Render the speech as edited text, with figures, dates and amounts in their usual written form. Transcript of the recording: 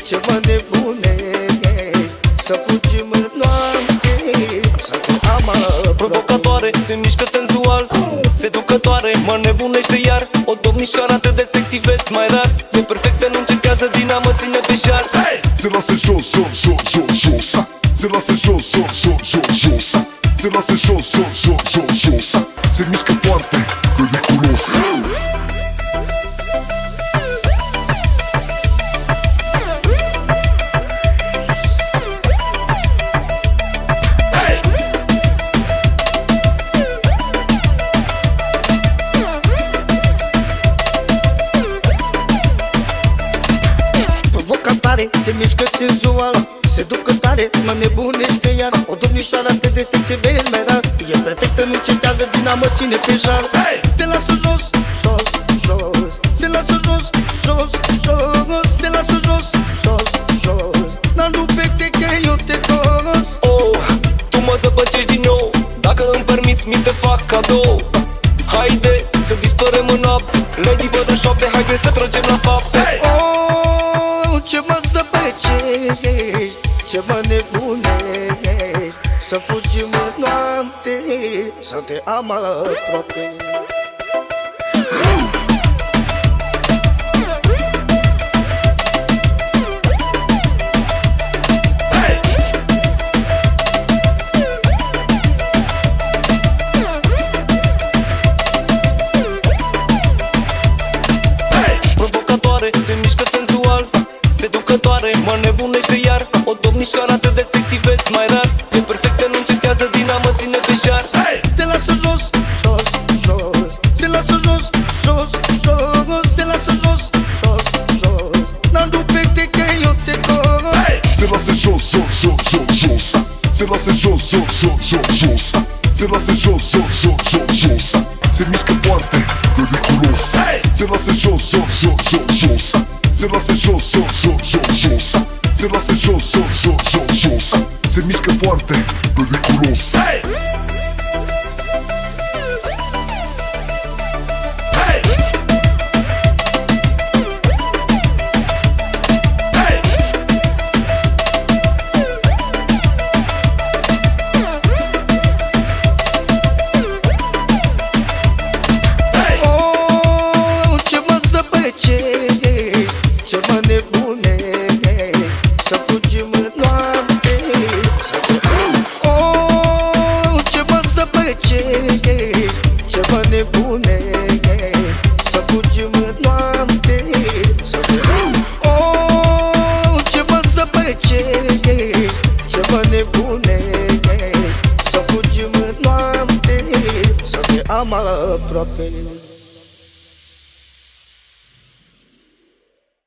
ce mă nebunești, să fugim în noapte, să te am aproape. Provocatoare, se mișcă senzual, seducătoare, mă nebunește iar. O domnișoară atât de sexy vezi mai rar. E perfectă, nu încetează din a mă ține pe șar. Se lasă jos, jos, jos, jos, jos. Se lasă jos, jos, jos, jos, jos. Se lasă jos, jos, jos, jos, jos. Se mișcă foarte periculos. Provocatoare, se mișcă senzual, seducătoare, mă nebunește iar. O domnișoară atât de sexy vezi mai rar. E perfectă, nu încetează din a mă ține pe jar. Te lasă jos, jos, jos. Se lasă jos, jos, jos. Se lasă jos, jos, jos. N-am rupete că eu te dos. Oh, tu mă zăpăcești din nou. Dacă îmi permiți, mi te fac cadou. Haide, să dispărăm în noapte. Lady văd în șoapte, haide să tragem la fapte. Oh, ce mă zăpăcești, ce mă nebunești, să fugim în noapte, să te am aproape. Provocatoare, se mișcă senzual, seducătoare, mă nebunește iar. O domnișoară atât de sexy vezi mai rar. E perfectă, nu încetează din a mă ține pe șar. Te lasă jos, jos, jos. Se lasă jos, jos, jos. Se lasă jos, jos, jos. N-am rupete că eu te dos. Se lasă jos, jos, jos, jos, jos. Se lasă jos, jos, jos, jos, jos. Se lasă jos, jos, jos, jos, jos. Se mișcă foarte periculos. Se lasă jos, jos, jos, jos, jos. Se lasă jos, jos, jos, jos, jos. Se lasă jos, jos, jos, jos, jos. Se mișcă foarte periculos. Ce mă nebunești, să fugim în noapte, să te am. Oh, ce mă zăpăcești, ce mă nebunești, să fugim în noapte, să te am. Oh, ce mă zăpăcești, ce mă nebunești, să fugim în noapte, să te am aproape.